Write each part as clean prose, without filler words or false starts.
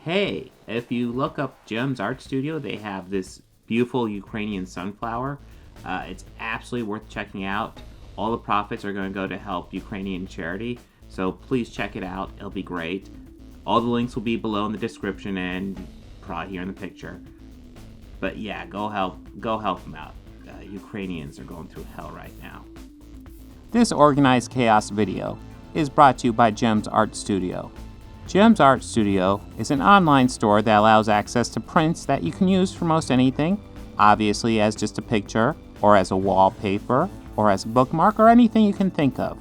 Hey, if you look up Jim's Art Studio, they have this beautiful Ukrainian sunflower. It's absolutely worth checking out. All the profits are going to go to help Ukrainian charity, so please check it out. It'll be great. All the links will be below in the description and probably here in the picture. But yeah, go help them out. Ukrainians are going through hell right now. This organized chaos video is brought to you by Jim's Art Studio. Jim's Art Studio is an online store that allows access to prints that you can use for most anything, obviously as just a picture, or as a wallpaper, or as a bookmark, or anything you can think of.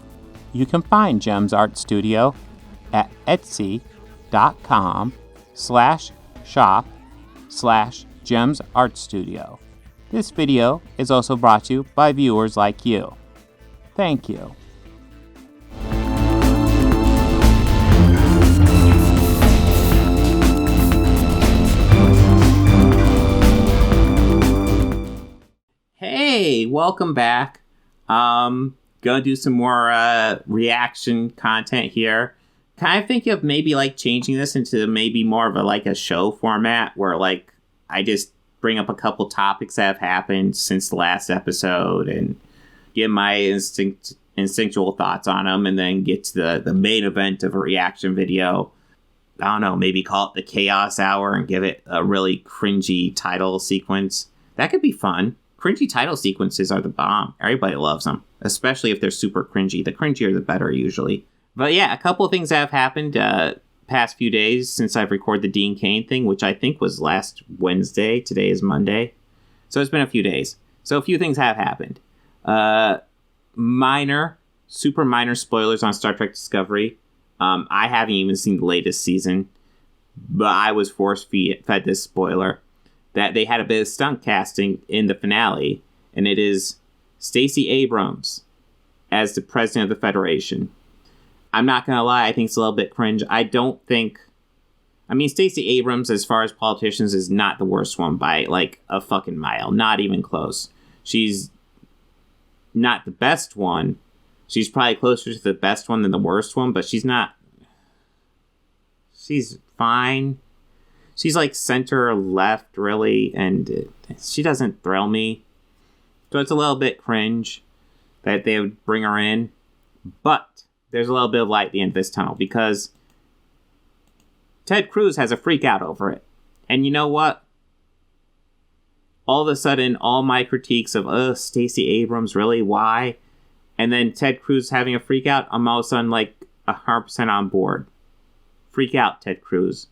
You can find Jim's Art Studio at etsy.com/shop/Jim's Art Studio. This video is also brought to you by viewers like you. Thank you. Hey, welcome back. Gonna do some more reaction content here. Kind of think of maybe like changing this into maybe more of a show format where I just bring up a couple topics that have happened since the last episode and give my instinctual thoughts on them, and then get to the main event of a reaction video. I don't know, maybe call it the Chaos Hour and give it a really cringy title sequence. That could be fun. Cringy title sequences are the bomb. Everybody loves them, especially if they're super cringy. The cringier, the better, usually. But yeah, a couple of things that have happened past few days since I've recorded the Dean Cain thing, which I think was last Wednesday. Today is Monday. So it's been a few days. So a few things have happened. Super minor spoilers on Star Trek Discovery. I haven't even seen the latest season, but I was force-fed this spoiler that they had a bit of stunt casting in the finale, and it is Stacy Abrams as the president of the Federation. I'm not going to lie, I think it's a little bit cringe. Stacey Abrams, as far as politicians, is not the worst one by, a fucking mile. Not even close. She's not the best one. She's probably closer to the best one than the worst one, but she's not... She's fine. She's center left, really, and she doesn't thrill me. So it's a little bit cringe that they would bring her in. But there's a little bit of light at the end of this tunnel, because Ted Cruz has a freak out over it. And you know what? All of a sudden, all my critiques of, Stacey Abrams, really? Why? And then Ted Cruz having a freak out, I'm all of a sudden 100% on board. Freak out, Ted Cruz.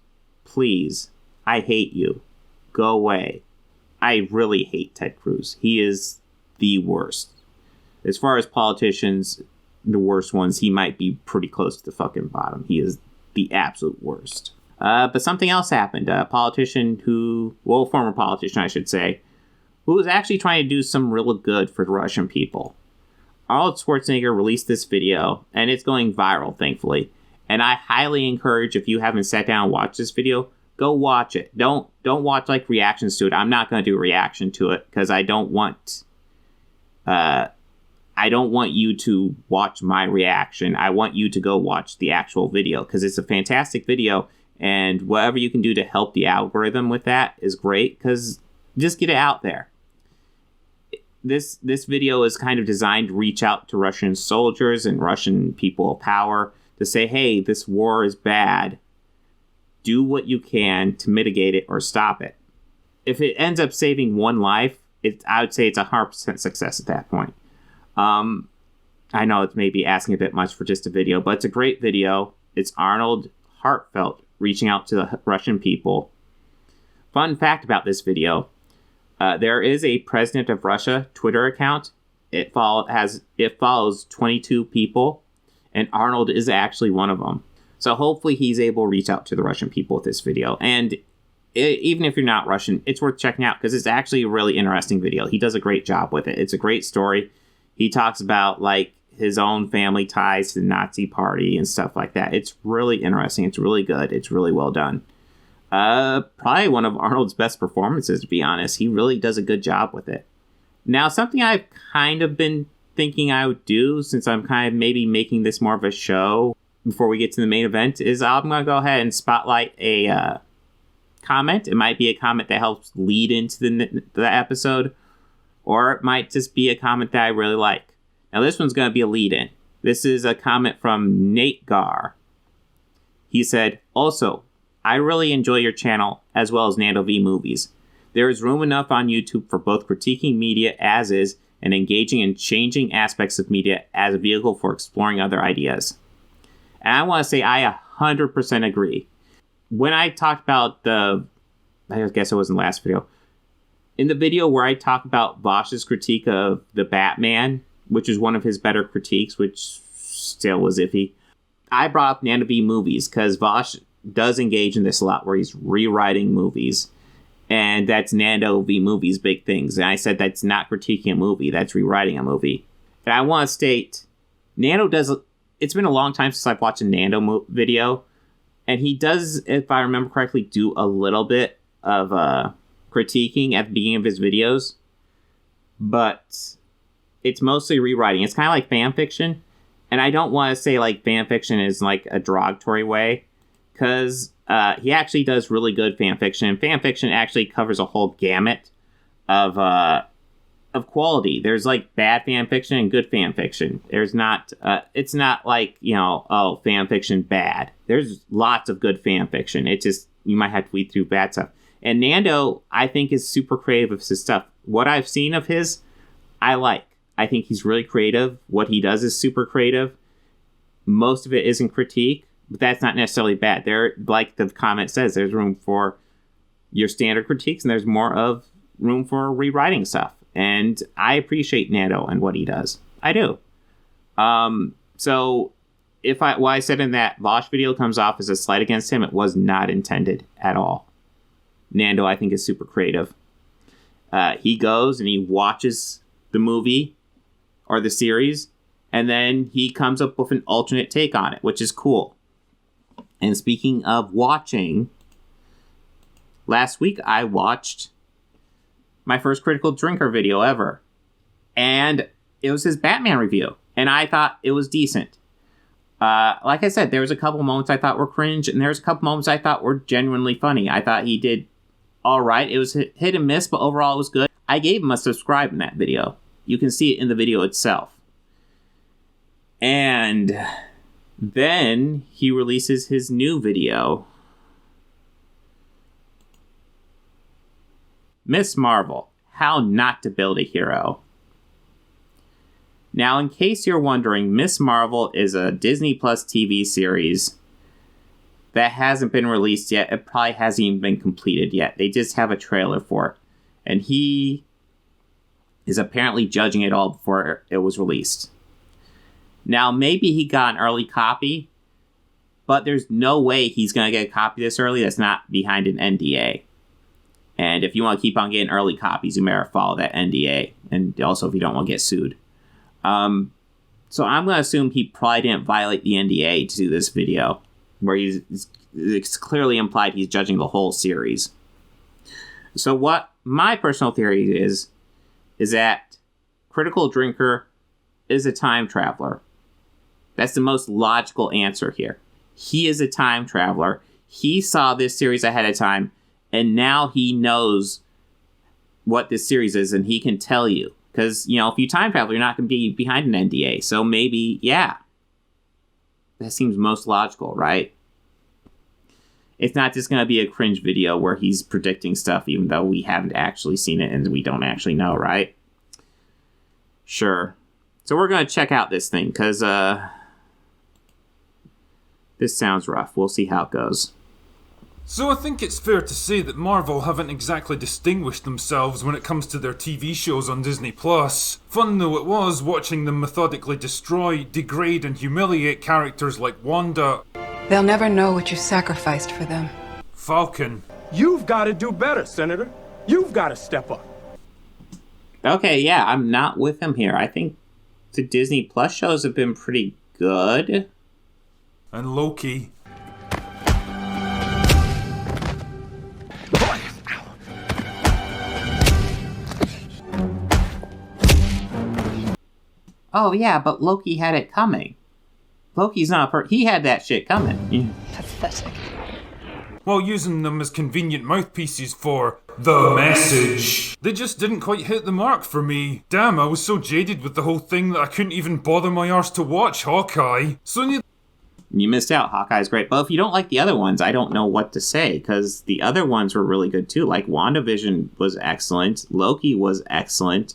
Please. I hate you. Go away. I really hate Ted Cruz. He is the worst. As far as politicians, the worst ones, he might be pretty close to the fucking bottom. He is the absolute worst. But something else happened. A former politician, I should say, who was actually trying to do some real good for the Russian people. Arnold Schwarzenegger released this video, and it's going viral, thankfully. And I highly encourage, if you haven't sat down and watched this video, go watch it. Don't watch reactions to it. I'm not going to do a reaction to it because I don't want you to watch my reaction. I want you to go watch the actual video because it's a fantastic video, and whatever you can do to help the algorithm with that is great, because just get it out there. This video is kind of designed to reach out to Russian soldiers and Russian people of power to say, hey, this war is bad. Do what you can to mitigate it or stop it. If it ends up saving one life, I would say it's 100% success at that point. I know it's maybe asking a bit much for just a video, but it's a great video. It's Arnold heartfelt reaching out to the Russian people. Fun fact about this video. There is a President of Russia Twitter account. It follows 22 people, and Arnold is actually one of them. So hopefully he's able to reach out to the Russian people with this video. And even if you're not Russian, it's worth checking out because it's actually a really interesting video. He does a great job with it. It's a great story. He talks about his own family ties to the Nazi party and stuff like that. It's really interesting. It's really good. It's really well done. Probably one of Arnold's best performances, to be honest. He really does a good job with it. Now, something I've kind of been thinking I would do, since I'm kind of maybe making this more of a show before we get to the main event, is I'm going to go ahead and spotlight a comment. It might be a comment that helps lead into the episode, or it might just be a comment that I really like. Now, this one's going to be a lead-in. This is a comment from Nate Gar. He said, also, I really enjoy your channel, as well as Nando V Movies. There is room enough on YouTube for both critiquing media as is and engaging in changing aspects of media as a vehicle for exploring other ideas. And I want to say I 100% agree. When I talked about I guess it was in the last video, in the video where I talk about Vosh's critique of the Batman, which is one of his better critiques, which still was iffy, I brought up Nando V Movies because Vosh does engage in this a lot where he's rewriting movies. And that's Nando V Movies' big things. And I said that's not critiquing a movie, that's rewriting a movie. And I want to state, Nando does, it's been a long time since I've watched a Nando video. And he does, if I remember correctly, do a little bit of critiquing at the beginning of his videos. But it's mostly rewriting. It's kind of like fan fiction. And I don't want to say like fan fiction is like a derogatory way. Because he actually does really good fan fiction. And fan fiction actually covers a whole gamut of quality. There's like bad fan fiction and good fan fiction. There's not, it's not like, fan fiction bad. There's lots of good fan fiction. It just, you might have to weed through bad stuff. And Nando, I think, is super creative with his stuff. What I've seen of his, I like. I think he's really creative. What he does is super creative. Most of it isn't critique, but that's not necessarily bad. There, like the comment says, there's room for your standard critiques, and there's more of room for rewriting stuff. And I appreciate Nando and what he does. I do. So if what I said in that Vosh video comes off as a slight against him, it was not intended at all. Nando, I think, is super creative. He goes and he watches the movie or the series, and then he comes up with an alternate take on it, which is cool. And speaking of watching, last week I watched my first Critical Drinker video ever. And it was his Batman review. And I thought it was decent. Like I said, there was a couple moments I thought were cringe, and there was a couple moments I thought were genuinely funny. I thought he did all right. It was hit and miss, but overall it was good. I gave him a subscribe in that video. You can see it in the video itself. And then he releases his new video, Miss Marvel, How Not to Build a Hero. Now, in case you're wondering, Miss Marvel is a Disney Plus TV series that hasn't been released yet. It probably hasn't even been completed yet. They just have a trailer for it. And he is apparently judging it all before it was released. Now, maybe he got an early copy, but there's no way he's going to get a copy this early that's not behind an NDA. And if you want to keep on getting early copies, you better follow that NDA. And also if you don't want to get sued. So I'm going to assume he probably didn't violate the NDA to do this video, where it's clearly implied he's judging the whole series. So what my personal theory is that Critical Drinker is a time traveler. That's the most logical answer here. He is a time traveler. He saw this series ahead of time, and now he knows what this series is, and he can tell you. Because, if you time travel, you're not going to be behind an NDA. So maybe, yeah. That seems most logical, right? It's not just going to be a cringe video where he's predicting stuff, even though we haven't actually seen it and we don't actually know, right? Sure. So we're going to check out this thing, because this sounds rough. We'll see how it goes. So I think it's fair to say that Marvel haven't exactly distinguished themselves when it comes to their TV shows on Disney+. Fun though it was watching them methodically destroy, degrade and humiliate characters like Wanda. They'll never know what you sacrificed for them. Falcon. You've got to do better, Senator. You've got to step up. Okay, yeah, I'm not with him here. I think the Disney Plus shows have been pretty good. And Loki. Oh, yeah, but Loki had it coming. Loki's not he had that shit coming. Yeah. Pathetic. while using them as convenient mouthpieces for the message. They just didn't quite hit the mark for me. Damn, I was so jaded with the whole thing that I couldn't even bother my arse to watch Hawkeye. You missed out. Hawkeye's great. But if you don't like the other ones, I don't know what to say, because the other ones were really good too. Like WandaVision was excellent. Loki was excellent.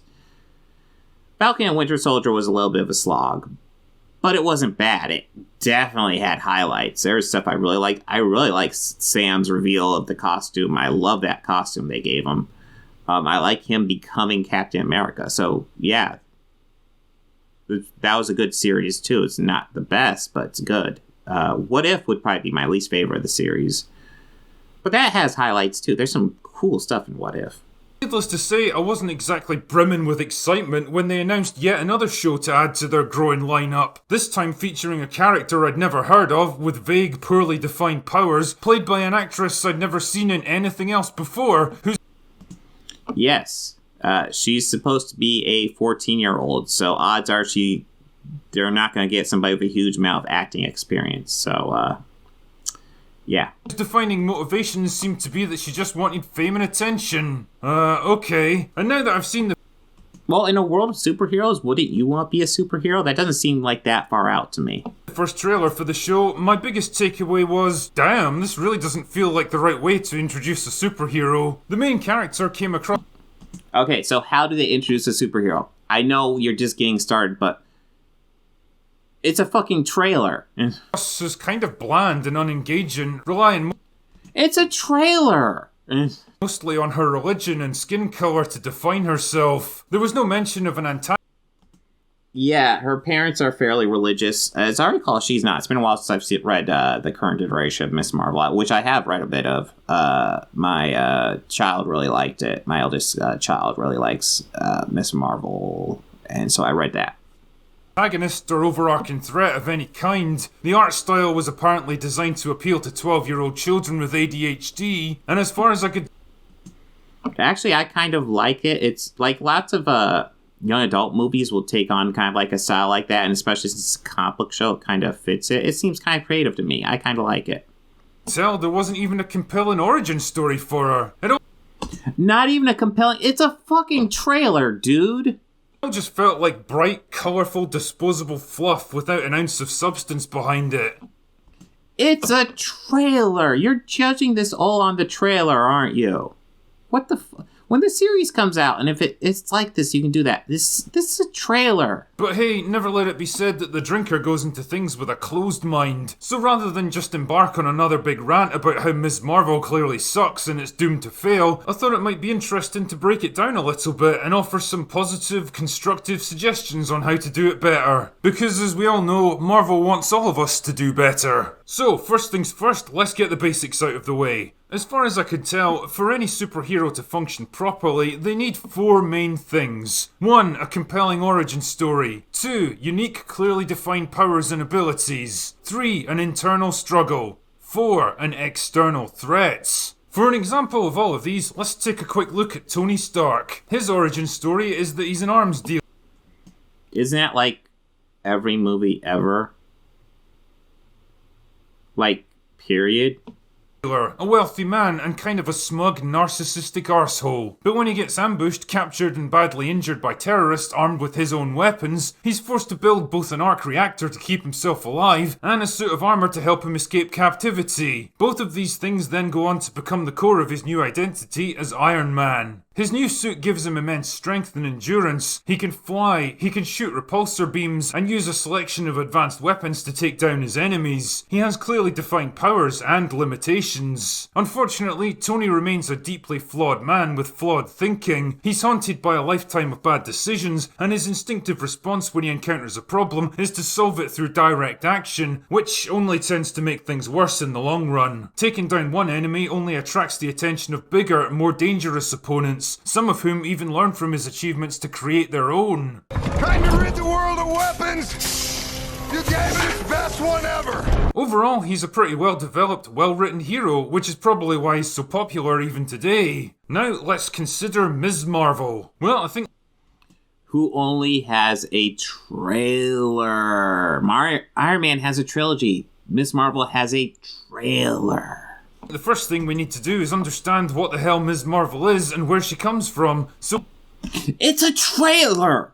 Falcon and Winter Soldier was a little bit of a slog, but it wasn't bad. It definitely had highlights. There was stuff I really liked. I really liked Sam's reveal of the costume. I love that costume they gave him. I like him becoming Captain America. So, yeah. That was a good series, too. It's not the best, but it's good. What If would probably be my least favorite of the series. But that has highlights, too. There's some cool stuff in What If. Needless to say, I wasn't exactly brimming with excitement when they announced yet another show to add to their growing lineup. This time featuring a character I'd never heard of, with vague, poorly defined powers, played by an actress I'd never seen in anything else before, who's... Yes. She's supposed to be a 14-year-old, so odds are they're not going to get somebody with a huge amount of acting experience. So, yeah. Defining motivations seemed to be that she just wanted fame and attention. Okay. And now that I've seen the... Well, in a world of superheroes, wouldn't you want to be a superhero? That doesn't seem like that far out to me. First trailer for the show, my biggest takeaway was, damn, this really doesn't feel like the right way to introduce a superhero. The main character came across... Okay, so how do they introduce a superhero? I know you're just getting started, but it's a fucking trailer. ...is kind of bland and unengaging, relying... It's a trailer! ...mostly on her religion and skin color to define herself. There was no mention of an antagonist. Yeah, her parents are fairly religious. As I recall, she's not. It's been a while since I've read the current iteration of Miss Marvel, which I have read a bit of. My child really liked it. My eldest child really likes Miss Marvel, and so I read that. Antagonist or overarching threat of any kind. The art style was apparently designed to appeal to 12-year-old children with ADHD, and as far as I could... Actually, I kind of like it. It's like lots of young adult movies will take on kind of like a style like that, and especially since it's a comic book show, it kind of fits it. It seems kind of creative to me. I kind of like it. There wasn't even a compelling origin story for her. Not even a compelling... It's a fucking trailer, dude! It just felt like bright, colourful, disposable fluff without an ounce of substance behind it. It's a trailer! You're judging this all on the trailer, aren't you? What the fuck? When the series comes out, and if it's like this, you can do that. This is a trailer. But hey, never let it be said that the drinker goes into things with a closed mind. So rather than just embark on another big rant about how Ms. Marvel clearly sucks and it's doomed to fail, I thought it might be interesting to break it down a little bit and offer some positive, constructive suggestions on how to do it better. Because as we all know, Marvel wants all of us to do better. So, first things first, let's get the basics out of the way. As far as I could tell, for any superhero to function properly, they need 4 main things. 1. A compelling origin story. 2. Unique, clearly defined powers and abilities. 3. An internal struggle. 4. An external threat. For an example of all of these, let's take a quick look at Tony Stark. His origin story is that he's an arms dealer. Isn't that like every movie ever? Like, period? A wealthy man and kind of a smug, narcissistic arsehole. But when he gets ambushed, captured and badly injured by terrorists armed with his own weapons, he's forced to build both an arc reactor to keep himself alive and a suit of armor to help him escape captivity. Both of these things then go on to become the core of his new identity as Iron Man. His new suit gives him immense strength and endurance. He can fly, he can shoot repulsor beams, and use a selection of advanced weapons to take down his enemies. He has clearly defined powers and limitations. Unfortunately, Tony remains a deeply flawed man with flawed thinking. He's haunted by a lifetime of bad decisions, and his instinctive response when he encounters a problem is to solve it through direct action, which only tends to make things worse in the long run. Taking down one enemy only attracts the attention of bigger, more dangerous opponents, some of whom even learn from his achievements to create their own. Trying to rid the world of weapons? You gave it its best one ever! Overall, he's a pretty well-developed, well-written hero, which is probably why he's so popular even today. Now, let's consider Ms. Marvel. Well, I think... Who only has a trailer? Iron Man has a trilogy. Ms. Marvel has a trailer. The first thing we need to do is understand what the hell Ms. Marvel is and where she comes from, so... It's a trailer!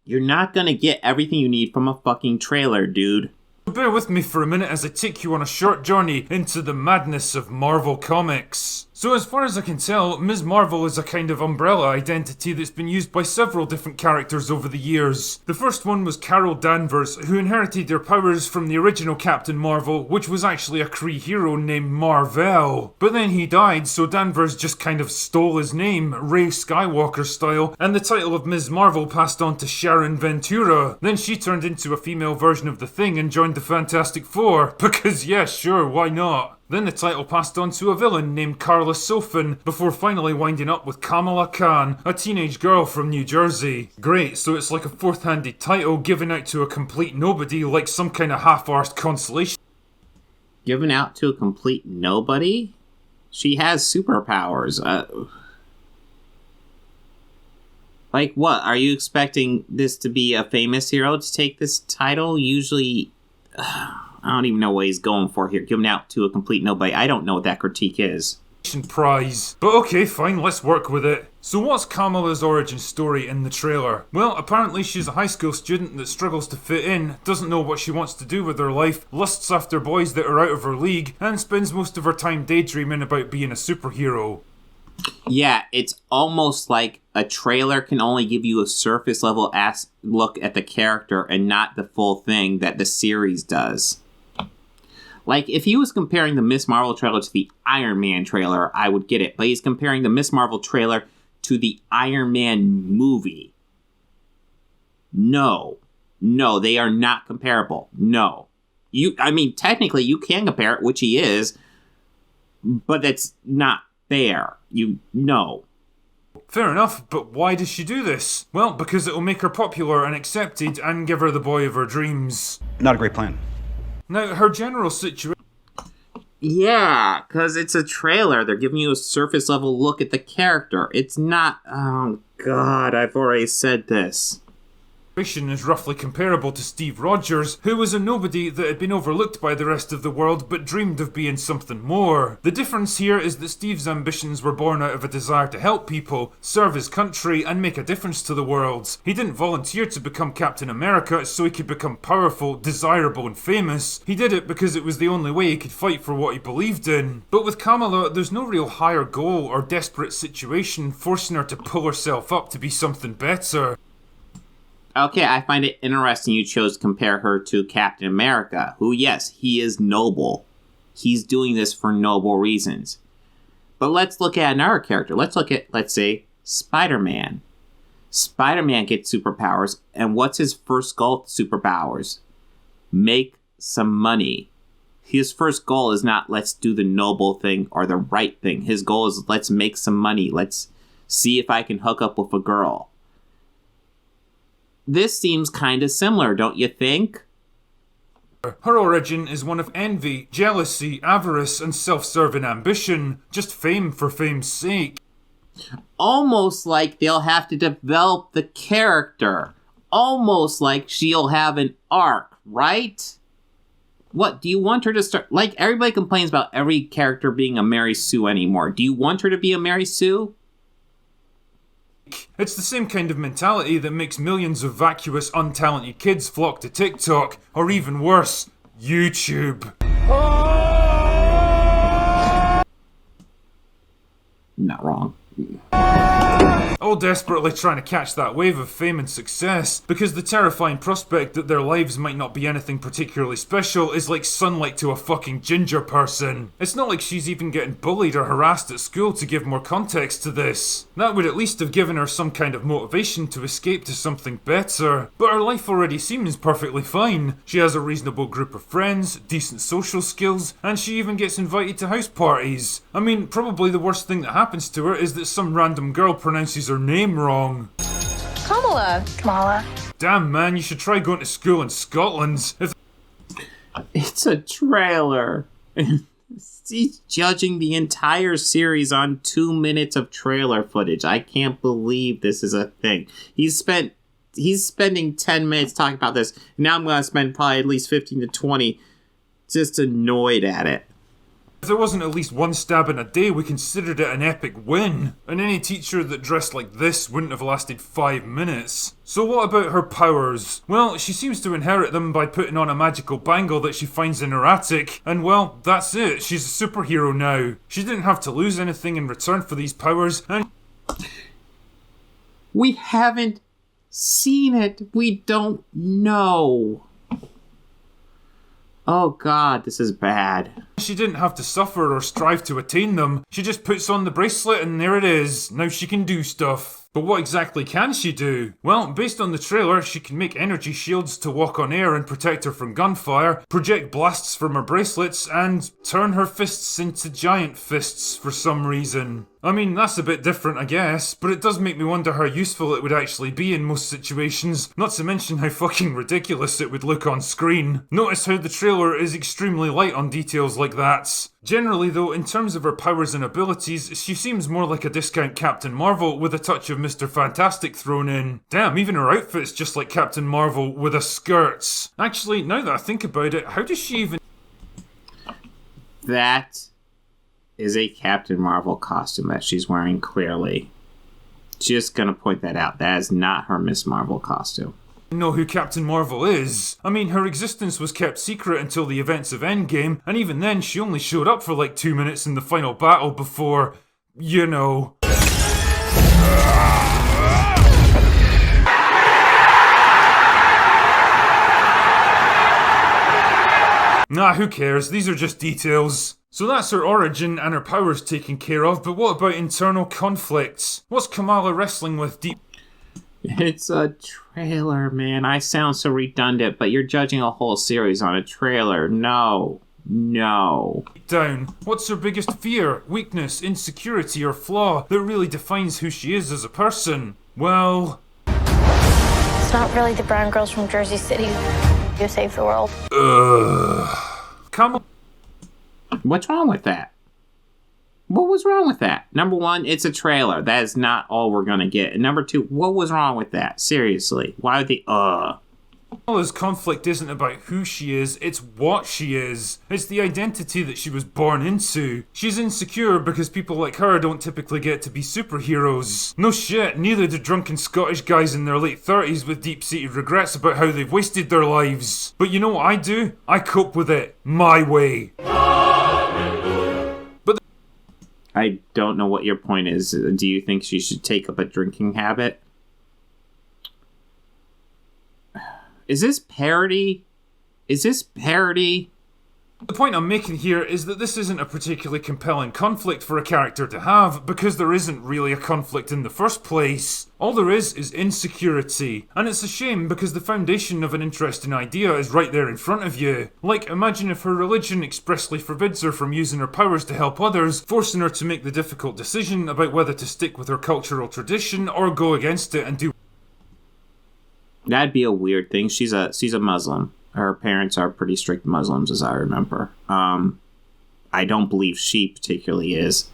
You're not gonna get everything you need from a fucking trailer, dude. Bear with me for a minute as I take you on a short journey into the madness of Marvel Comics. So as far as I can tell, Ms. Marvel is a kind of umbrella identity that's been used by several different characters over the years. The first one was Carol Danvers, who inherited her powers from the original Captain Marvel, which was actually a Kree hero named Mar-Vell. But then he died, so Danvers just kind of stole his name, Rey Skywalker style, and the title of Ms. Marvel passed on to Sharon Ventura. Then she turned into a female version of the Thing and joined the Fantastic Four, because yeah, sure, why not? Then the title passed on to a villain named Carla Sofin, before finally winding up with Kamala Khan, a teenage girl from New Jersey. Great, so it's like a fourth-handed title given out to a complete nobody, like some kind of half-arsed consolation. Given out to a complete nobody? She has superpowers. Like what? Are you expecting this to be a famous hero to take this title? Usually... I don't even know what he's going for here. Given out to a complete nobody. I don't know what that critique is. Prize. But okay, fine, let's work with it. So what's Kamala's origin story in the trailer? Well, apparently she's a high school student that struggles to fit in, doesn't know what she wants to do with her life, lusts after boys that are out of her league, and spends most of her time daydreaming about being a superhero. Yeah, it's almost like a trailer can only give you a surface level look at the character and not the full thing that the series does. Like, if he was comparing the Ms. Marvel trailer to the Iron Man trailer, I would get it. But he's comparing the Ms. Marvel trailer to the Iron Man movie. No, they are not comparable. No. Technically, you can compare it, which he is, but that's not fair. No. Fair enough, but why does she do this? Well, because it'll make her popular and accepted and give her the boy of her dreams. Not a great plan. Now, her general situation... Yeah, because it's a trailer. They're giving you a surface level look at the character. It's not... Oh, God, I've already said this. Is roughly comparable to Steve Rogers, who was a nobody that had been overlooked by the rest of the world but dreamed of being something more. The difference here is that Steve's ambitions were born out of a desire to help people, serve his country, and make a difference to the world. He didn't volunteer to become Captain America so he could become powerful, desirable, and famous. He did it because it was the only way he could fight for what he believed in. But with Kamala, there's no real higher goal or desperate situation forcing her to pull herself up to be something better. Okay, I find it interesting you chose to compare her to Captain America, who, yes, he is noble. He's doing this for noble reasons. But let's look at another character. Let's look at, let's say, Spider-Man. Spider-Man gets superpowers, and what's his first goal with superpowers? Make some money. His first goal is not, let's do the noble thing or the right thing. His goal is, let's make some money. Let's see if I can hook up with a girl. This seems kind of similar, don't you think? Her origin is one of envy, jealousy, avarice, and self-serving ambition. Just fame for fame's sake. Almost like they'll have to develop the character. Almost like she'll have an arc, right? What, do you want her to start... Like, everybody complains about every character being a Mary Sue anymore. Do you want her to be a Mary Sue? It's the same kind of mentality that makes millions of vacuous, untalented kids flock to TikTok, or even worse, YouTube. Not wrong. All desperately trying to catch that wave of fame and success, because the terrifying prospect that their lives might not be anything particularly special is like sunlight to a fucking ginger person. It's not like she's even getting bullied or harassed at school to give more context to this. That would at least have given her some kind of motivation to escape to something better. But her life already seems perfectly fine. She has a reasonable group of friends, decent social skills, and she even gets invited to house parties. I mean, probably the worst thing that happens to her is that some random girl pronounces her name wrong. Kamala. Damn, man, you should try going to school in Scotland. It's a trailer. He's judging the entire series on 2 minutes of trailer footage. I can't believe this is a thing. He's spending 10 minutes talking about this. Now I'm going to spend probably at least 15 to 20 just annoyed at it. If there wasn't at least one stab in a day, we considered it an epic win. And any teacher that dressed like this wouldn't have lasted 5 minutes. So what about her powers? Well, she seems to inherit them by putting on a magical bangle that she finds in her attic. And well, that's it. She's a superhero now. She didn't have to lose anything in return for these powers, and we haven't seen it. We don't know. Oh god, this is bad. She didn't have to suffer or strive to attain them. She just puts on the bracelet and there it is. Now she can do stuff. But what exactly can she do? Well, based on the trailer, she can make energy shields to walk on air and protect her from gunfire, project blasts from her bracelets, and turn her fists into giant fists for some reason. I mean, that's a bit different, I guess, but it does make me wonder how useful it would actually be in most situations, not to mention how fucking ridiculous it would look on screen. Notice how the trailer is extremely light on details like that. Generally though, in terms of her powers and abilities, she seems more like a discount Captain Marvel with a touch of Mr. Fantastic thrown in. Damn, even her outfit's just like Captain Marvel with a skirt. Actually, now that I think about it, how does she even... That is a Captain Marvel costume that she's wearing, clearly. Just gonna point that out. That is not her Miss Marvel costume. Know who Captain Marvel is. I mean, her existence was kept secret until the events of Endgame, and even then she only showed up for like 2 minutes in the final battle before, you know. Nah, who cares? These are just details. So that's her origin and her powers taken care of, but what about internal conflicts? What's Kamala wrestling with deep... It's a trailer, man. I sound so redundant, but you're judging a whole series on a trailer. No. Down. What's her biggest fear, weakness, insecurity, or flaw that really defines who she is as a person? Well... It's not really the brown girls from Jersey City who save the world. Kamala... What's wrong with that? What was wrong with that? Number one, it's a trailer. That is not all we're gonna get. And number two, what was wrong with that? Seriously. Why would they, Kamala's conflict isn't about who she is, it's what she is. It's the identity that she was born into. She's insecure because people like her don't typically get to be superheroes. No shit, neither do drunken Scottish guys in their late 30s with deep-seated regrets about how they've wasted their lives. But you know what I do? I cope with it. My way. I don't know what your point is. Do you think she should take up a drinking habit? Is this parody? The point I'm making here is that this isn't a particularly compelling conflict for a character to have, because there isn't really a conflict in the first place. All there is insecurity. And it's a shame because the foundation of an interesting idea is right there in front of you. Like, imagine if her religion expressly forbids her from using her powers to help others, forcing her to make the difficult decision about whether to stick with her cultural tradition or go against it and do... That'd be a weird thing. She's a Muslim. Her parents are pretty strict Muslims, as I remember. I don't believe she particularly is.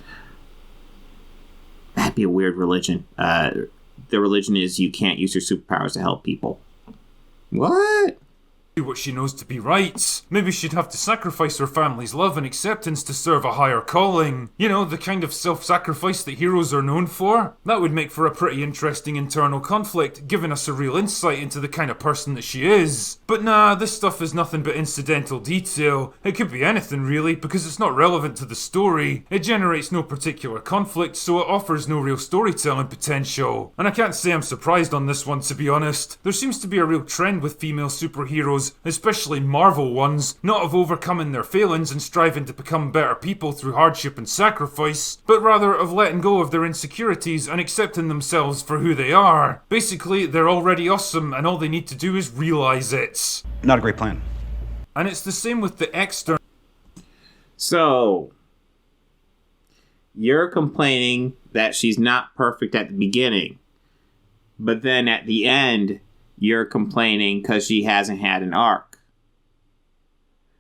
That'd be a weird religion. The religion is you can't use your superpowers to help people. What? What she knows to be right. Maybe she'd have to sacrifice her family's love and acceptance to serve a higher calling. You know, the kind of self-sacrifice that heroes are known for. That would make for a pretty interesting internal conflict, giving us a real insight into the kind of person that she is. But nah, this stuff is nothing but incidental detail. It could be anything really, because it's not relevant to the story. It generates no particular conflict, so it offers no real storytelling potential. And I can't say I'm surprised on this one, to be honest. There seems to be a real trend with female superheroes, especially Marvel ones, not of overcoming their failings and striving to become better people through hardship and sacrifice, but rather of letting go of their insecurities and accepting themselves for who they are. Basically, they're already awesome and all they need to do is realize it. Not a great plan. And it's the same with the external. So, you're complaining that she's not perfect at the beginning, but then at the end, you're complaining because she hasn't had an arc.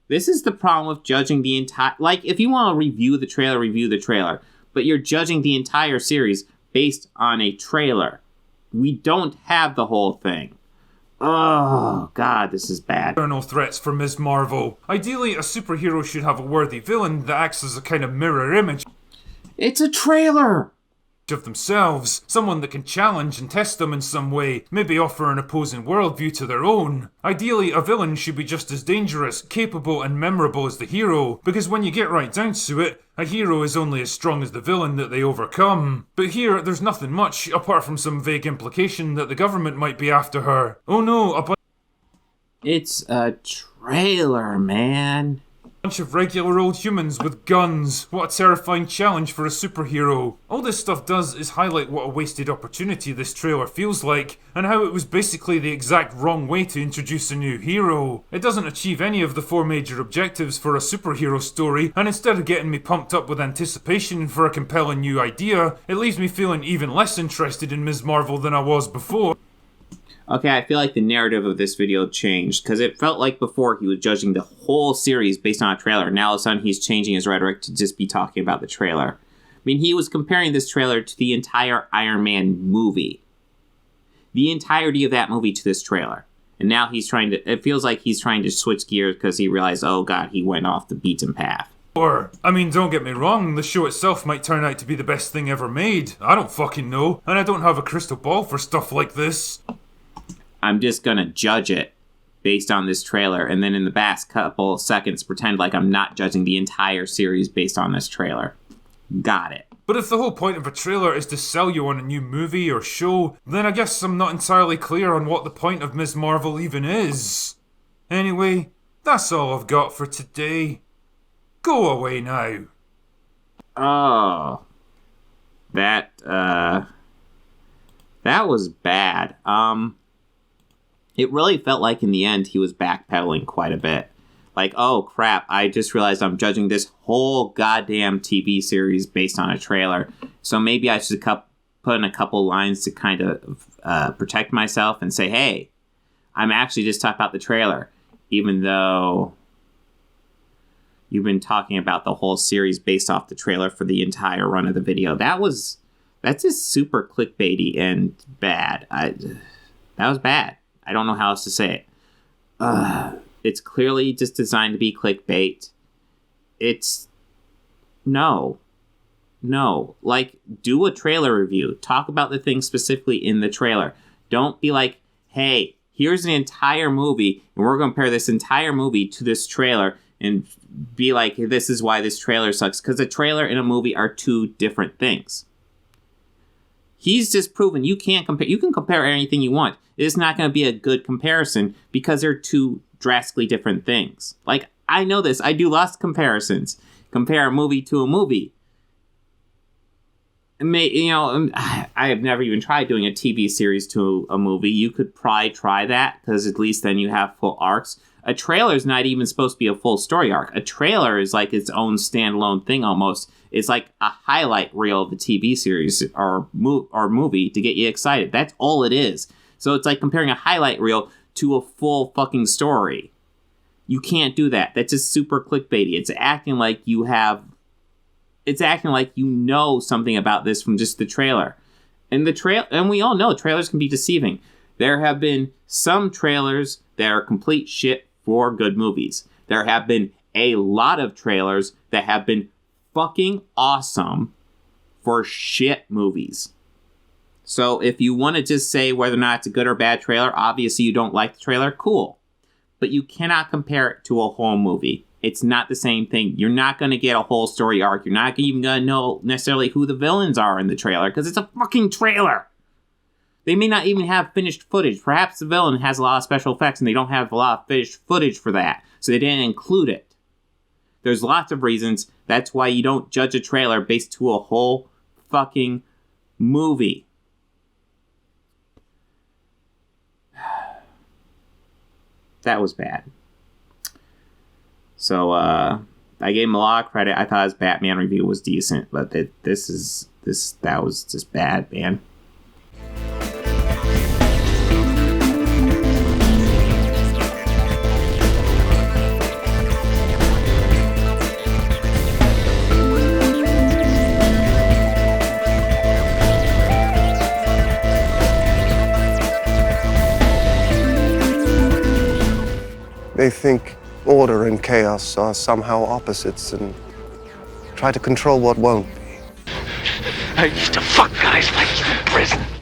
This is the problem with judging the entire... Like, if you want to review the trailer, but you're judging the entire series based on a trailer. We don't have the whole thing. Oh, God, this is bad. External threats for Ms. Marvel. Ideally, a superhero should have a worthy villain that acts as a kind of mirror image It's a trailer! of themselves, someone that can challenge and test them in some way, maybe offer an opposing worldview to their own. Ideally, a villain should be just as dangerous, capable and memorable as the hero, because when you get right down to it, a hero is only as strong as the villain that they overcome. But here, there's nothing much, apart from some vague implication that the government might be after her. Oh no, It's a trailer, man. bunch of regular old humans with guns. What a terrifying challenge for a superhero. All this stuff does is highlight what a wasted opportunity this trailer feels like, and how it was basically the exact wrong way to introduce a new hero. It doesn't achieve any of the 4 major objectives for a superhero story, and instead of getting me pumped up with anticipation for a compelling new idea, it leaves me feeling even less interested in Ms. Marvel than I was before. Okay, I feel like the narrative of this video changed, because it felt like before he was judging the whole series based on a trailer. Now all of a sudden he's changing his rhetoric to just be talking about the trailer. I mean, he was comparing this trailer to the entire Iron Man movie. The entirety of that movie to this trailer. And now it feels like he's trying to switch gears because he realized, oh god, he went off the beaten path. I mean, don't get me wrong, the show itself might turn out to be the best thing ever made. I don't fucking know, and I don't have a crystal ball for stuff like this. I'm just gonna judge it based on this trailer, and then in the past couple seconds pretend like I'm not judging the entire series based on this trailer. Got it. But if the whole point of a trailer is to sell you on a new movie or show, then I guess I'm not entirely clear on what the point of Ms. Marvel even is. Anyway, that's all I've got for today. Go away now. Oh. That was bad. It really felt like in the end he was backpedaling quite a bit. Like, oh crap, I just realized I'm judging this whole goddamn TV series based on a trailer. So maybe I should put in a couple lines to kind of protect myself and say, hey, I'm actually just talking about the trailer. Even though you've been talking about the whole series based off the trailer for the entire run of the video. That's just super clickbaity and bad. That was bad. I don't know how else to say it. It's clearly just designed to be clickbait. No. Like, do a trailer review. Talk about the things specifically in the trailer. Don't be like, hey, here's an entire movie, and we're going to compare this entire movie to this trailer, and be like, this is why this trailer sucks. Because a trailer and a movie are 2 different things. He's just proven you can't compare. You can compare anything you want. It's not going to be a good comparison because they're 2 drastically different things. Like, I know this. I do lots of comparisons. Compare a movie to a movie. I have never even tried doing a TV series to a movie. You could probably try that because at least then you have full arcs. A trailer is not even supposed to be a full story arc. A trailer is like its own standalone thing almost. It's like a highlight reel of the TV series or movie to get you excited. That's all it is. So it's like comparing a highlight reel to a full fucking story. You can't do that. That's just super clickbaity. It's acting like you know something about this from just the trailer. And we all know trailers can be deceiving. There have been some trailers that are complete shit for good movies. There have been a lot of trailers that have been fucking awesome for shit movies. So if you want to just say whether or not it's a good or bad trailer, obviously you don't like the trailer, cool. But you cannot compare it to a whole movie. It's not the same thing. You're not going to get a whole story arc. You're not even going to know necessarily who the villains are in the trailer because it's a fucking trailer. They may not even have finished footage. Perhaps the villain has a lot of special effects and they don't have a lot of finished footage for that. So they didn't include it. There's lots of reasons. That's why you don't judge a trailer based to a whole fucking movie. That was bad. So, I gave him a lot of credit. I thought his Batman review was decent, but that was just bad, man. They think order and chaos are somehow opposites and try to control what won't be. I used to fuck guys like you in prison.